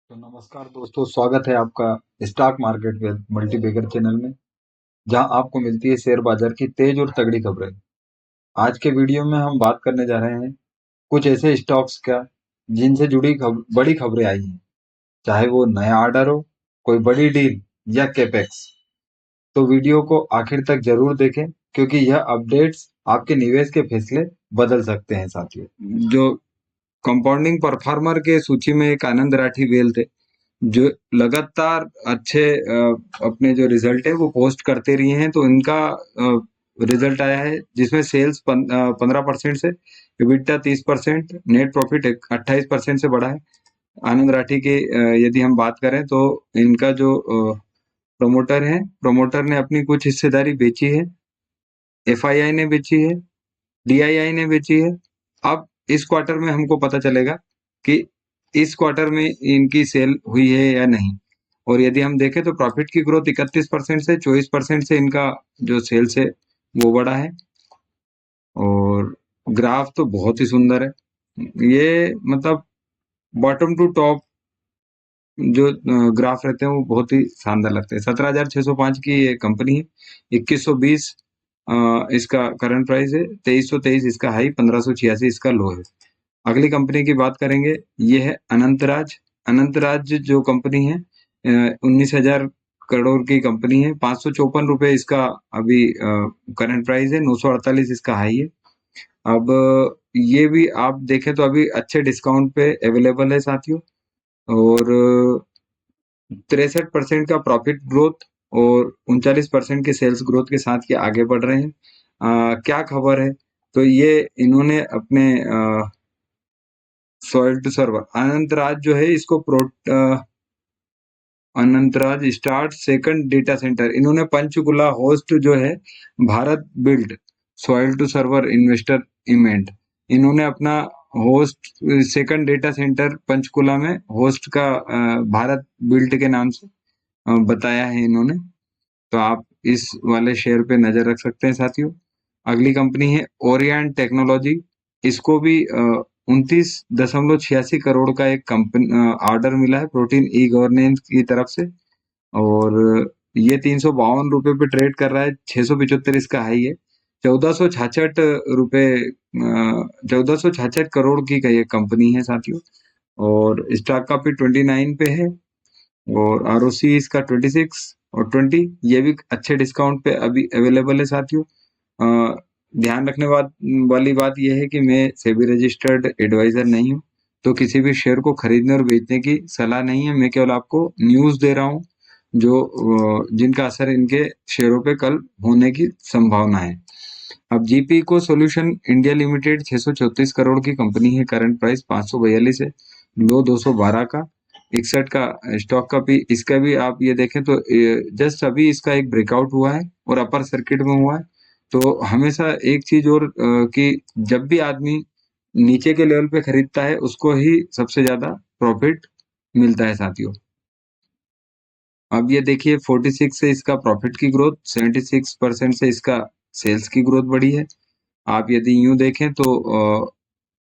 तो नमस्कार दोस्तों, स्वागत है आपका stock market with multibagger channel में, जहां आपको मिलती है शेयर बाजार की तेज और तगड़ी खबरें। आज के वीडियो में हम बात करने जा रहे हैं कुछ ऐसे स्टॉक्स का जिनसे जुड़ी बड़ी खबरें आई हैं, चाहे वो नया ऑर्डर हो, कोई बड़ी डील या कैपेक्स। तो वीडियो को आखिर तक जरूर देखें, क्योंकि यह अपडेट्स आपके निवेश के फैसले बदल सकते हैं साथियों। जो कंपाउंडिंग परफॉर्मर के सूची में एक आनंद राठी वेल थे, जो लगातार अच्छे अपने जो रिजल्ट है वो पोस्ट करते रही हैं। तो इनका रिजल्ट आया है जिसमें सेल्स 15% से, EBITDA 30%, नेट प्रॉफिट 28% से बढ़ा है। आनंद राठी की यदि हम बात करें तो इनका जो प्रमोटर ने अपनी कुछ हिस्सेदारी बेची है, FII ने बेची है, DII ने बेची है। अब इस क्वार्टर में हमको पता चलेगा कि इस क्वार्टर में इनकी सेल हुई है या नहीं। और यदि हम देखें तो प्रॉफिट की ग्रोथ 31% से 24% से इनका जो सेल्स है वो बढ़ा है। और ग्राफ तो बहुत ही सुंदर है, ये मतलब बॉटम टू टॉप जो ग्राफ रहते हैं वो बहुत ही शानदार लगते हैं। 17,605 की ये कंपनी है, 2120 इसका करंट प्राइस है, 2323 इसका हाई, 1586 इसका लो है। अगली कंपनी की बात करेंगे, ये है अनंतराज। अनंतराज जो कंपनी है 19,000 करोड़ की कंपनी है, 554 रुपए इसका अभी करंट प्राइस है, 948 इसका हाई है। अब ये भी आप देखें तो अभी अच्छे डिस्काउंट पे अवेलेबल है साथियों। और 63% का प्रॉफिट ग्रोथ और 39% के सेल्स ग्रोथ के साथ ये आगे बढ़ रहे हैं। क्या खबर है, तो ये इन्होंने अपने सॉइल टू सर्वर अनंतराज जो है इसको Anantraj start second data center, इन्होंने पंचकुला होस्ट जो है Bharat build soil to server investor event, इन्होंने अपना host second data center Panchkula में होस्ट का भारत बिल्ड के नाम से बताया है इन्होंने। तो आप इस वाले शेयर पे नजर रख सकते हैं साथियों। अगली कंपनी है ओरियंट टेक्नोलॉजी, इसको भी 29.86 करोड़ का एक कंपनी ऑर्डर मिला है प्रोटीन ई गवर्नेंस की तरफ से। और ये 352 रुपए पे ट्रेड कर रहा है, 675 इसका हाई है। 1466 करोड़ की ये कंपनी है साथियों। और स्टॉक का भी 29 पे है, और ROC इसका 26 और 20, ये भी अच्छे डिस्काउंट पे अभी अवेलेबल है साथियों। ध्यान रखने वाली बात यह है कि मैं सेबी रजिस्टर्ड एडवाइजर नहीं हूँ, तो किसी भी शेयर को खरीदने और बेचने की सलाह नहीं है। मैं केवल आपको न्यूज दे रहा हूँ जो जिनका असर इनके शेयरों पे कल होने की संभावना है। अब GP को सॉल्यूशन इंडिया लिमिटेड 634 करोड़ की कंपनी है, करंट प्राइस 542 है, लो 212 का, 61 का स्टॉक का भी। इसका भी आप ये देखें तो जस्ट अभी इसका एक ब्रेकआउट हुआ है और अपर सर्किट में हुआ है। तो हमेशा एक चीज और कि जब भी आदमी नीचे के लेवल पे खरीदता है उसको ही सबसे ज्यादा प्रॉफिट मिलता है साथियों। अब ये देखिए 46 से इसका प्रॉफिट की ग्रोथ, 76% से इसका सेल्स की ग्रोथ बढ़ी है। आप यदि यूं देखें तो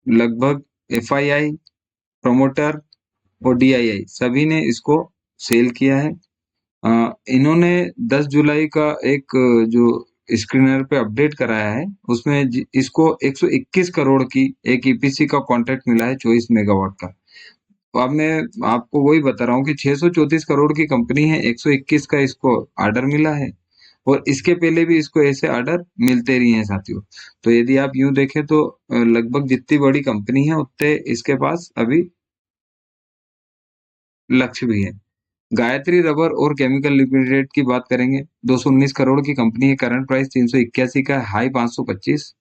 लगभग FII, प्रमोटर और DII सभी ने इसको सेल किया है। इन्होंने 10 जुलाई का एक जो स्क्रीनर पे अपडेट कराया है, उसमें इसको 121 करोड़ की एक EPC का कॉन्ट्रैक्ट मिला है 24 मेगावाट का। तो अब मैं आपको वही बता रहा हूँ कि 634 करोड़ की कंपनी है, 121 का इसको ऑर्डर मिला है, और इसके पहले भी इसको ऐसे ऑर्डर मिलते रही हैं साथियों। तो यदि आप यूं देखें तो लगभग जितनी बड़ी कंपनी है उतने इसके पास अभी लक्ष्य भी है। गायत्री रबर और केमिकल लिमिटेड की बात करेंगे, 219 करोड़ की कंपनी है, करंट प्राइस 381 का, हाई 525,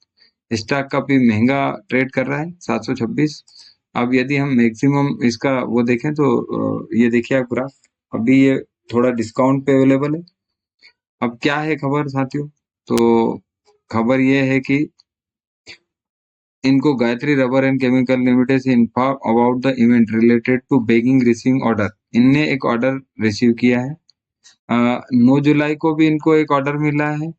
स्टॉक का भी महंगा ट्रेड कर रहा है 726। अब यदि हम मैक्सिमम इसका वो देखें तो ये देखिए आप ग्राफ, अभी ये थोड़ा डिस्काउंट पे अवेलेबल है। अब क्या है खबर साथियों, तो खबर ये है कि इनको Gayatri rubber and chemical limited से inform about the event related to begging receiving order, इनने एक ऑर्डर रिसीव किया है। 9 जुलाई को भी इनको एक ऑर्डर मिला है।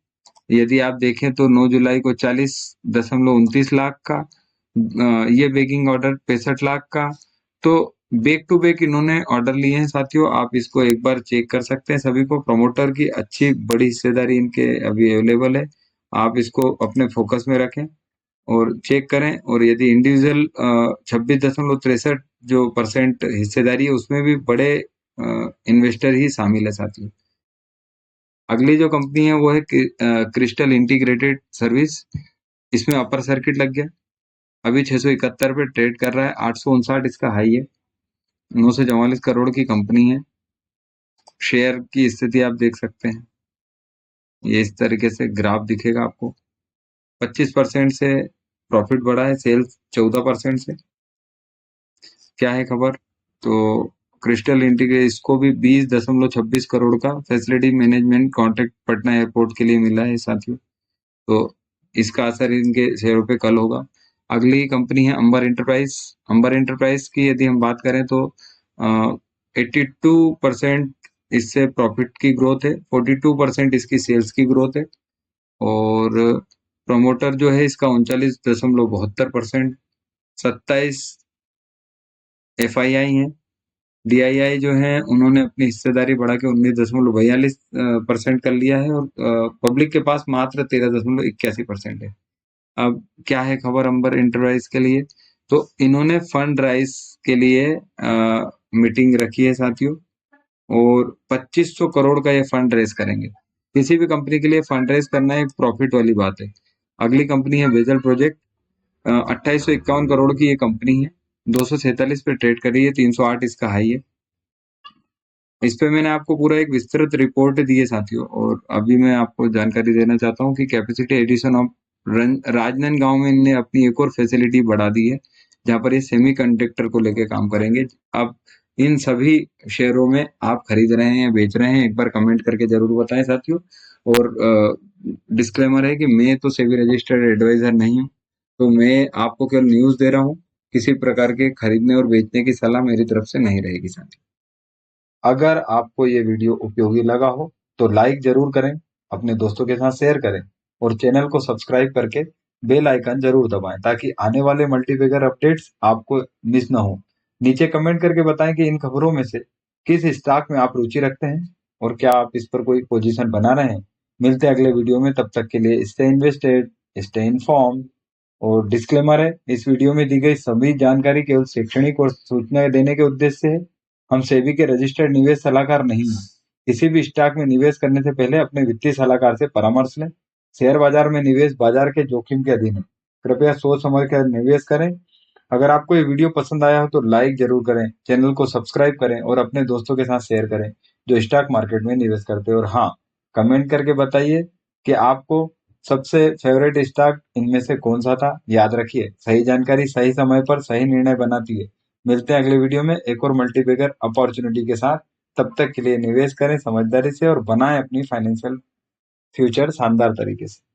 यदि आप देखें तो 9 जुलाई को 40.29 लाख का, ये बेगिंग ऑर्डर 65 लाख का। तो बैक टू बैक इन्होंने ऑर्डर लिए हैं साथियों, आप इसको एक बार चेक कर सकते हैं। सभी को प्रमोटर की अच्छी बड़ी हिस्सेदारी इनके अभी अवेलेबल है, आप इसको अपने फोकस में रखें और चेक करें। और यदि इंडिविजुअल 26.63 जो परसेंट हिस्सेदारी है उसमें भी बड़े इन्वेस्टर ही शामिल है साथियों। अगली जो कंपनी है वो है क्रिस्टल इंटीग्रेटेड सर्विस, इसमें अपर सर्किट लग गया, अभी 671 पे ट्रेड कर रहा है, 859 इसका हाई है, 944 करोड़ की कंपनी है। शेयर की स्थिति आप देख सकते हैं, ये इस तरीके से ग्राफ दिखेगा आपको। 25% से प्रॉफिट बढ़ा है, सेल्स 14% से। क्या है खबर, तो क्रिस्टल इंटीग्रेट इसको भी 20.26 करोड़ का facility management contract Patna airport के लिए मिला है साथियों, तो इसका असर इनके शेयरों पे कल होगा। अगली कंपनी है अंबर एंटरप्राइज। अंबर एंटरप्राइज की यदि हम बात करें तो 82% इससे प्रॉफिट की ग्रोथ है, 42% इसकी सेल्स की ग्रोथ है, और प्रमोटर जो है इसका 39.72%, 27 FII है, DII जो है उन्होंने अपनी हिस्सेदारी बढ़ा के 19.42% कर लिया है, और पब्लिक के पास मात्र 13.81% है। अब क्या है खबर अंबर एंटरप्राइज के लिए, तो इन्होंने फंड राइज के लिए मीटिंग रखी है साथियों, और 2500 करोड़ का ये फंड रेज करेंगे। किसी भी कंपनी के लिए फंड रेज करना एक प्रॉफिट वाली बात है। अगली कंपनी है बेजल प्रोजेक्ट, 2851 करोड़ की ये कंपनी है, 247 पे ट्रेड कर रही है, 308 इसका हाई है। इस पे मैंने आपको पूरा एक विस्तृत रिपोर्ट दी है साथियों, और अभी मैं आपको जानकारी देना चाहता हूँ कि कैपेसिटी एडिशन ऑफ राजनांदगांव में इनने अपनी एक और फैसिलिटी बढ़ा दी है, जहाँ पर ये सेमीकंडक्टर को लेके काम करेंगे। अब इन सभी शेयरों में आप खरीद रहे हैं या बेच रहे हैं, एक बार कमेंट करके जरूर बताएं साथियों। और डिस्क्लेमर है कि मैं तो सेबी रजिस्टर्ड एडवाइजर नहीं हूँ, तो मैं आपको केवल न्यूज दे रहा हूँ, किसी प्रकार के खरीदने और बेचने की सलाह मेरी तरफ से नहीं रहेगी साथियों। अगर आपको ये वीडियो उपयोगी लगा हो तो लाइक जरूर करें, अपने दोस्तों के साथ शेयर करें, और चैनल को सब्सक्राइब करके बेल आइकन जरूर दबाएं, ताकि आने वाले मल्टीबैगर अपडेट्स आपको मिस ना हो। नीचे कमेंट करके बताएं कि इन खबरों में से किस स्टॉक में आप रुचि रखते हैं, और क्या आप इस पर कोई पोजीशन बना रहे हैं। मिलते हैं अगले वीडियो में, तब तक के लिए स्टे इन्वेस्टेड, स्टे इन्फॉर्म्ड। और डिस्क्लेमर है, इस वीडियो में दी गई सभी जानकारी केवल शैक्षणिक और सूचना देने के उद्देश्य से है। हम सेबी के रजिस्टर्ड निवेश सलाहकार नहीं हैं। किसी भी स्टॉक में निवेश करने से पहले अपने वित्तीय सलाहकार से परामर्श लें। शेयर बाजार में निवेश बाजार के जोखिम के अधीन है, कृपया सोच समझ कर निवेश करें। अगर आपको ये वीडियो पसंद आया हो तो लाइक जरूर करें, चैनल को सब्सक्राइब करें, और अपने दोस्तों के साथ शेयर करें जो स्टॉक मार्केट में निवेश करते हैं। और हाँ, कमेंट करके बताइए कि आपको सबसे फेवरेट स्टॉक इनमें से कौन सा था। याद रखिए, सही जानकारी सही समय पर सही निर्णय बनाती है। मिलते हैं अगले वीडियो में एक और मल्टीबैगर अपॉर्चुनिटी के साथ। तब तक के लिए निवेश करें समझदारी से और बनाएं अपनी फाइनेंशियल फ्यूचर शानदार तरीके से।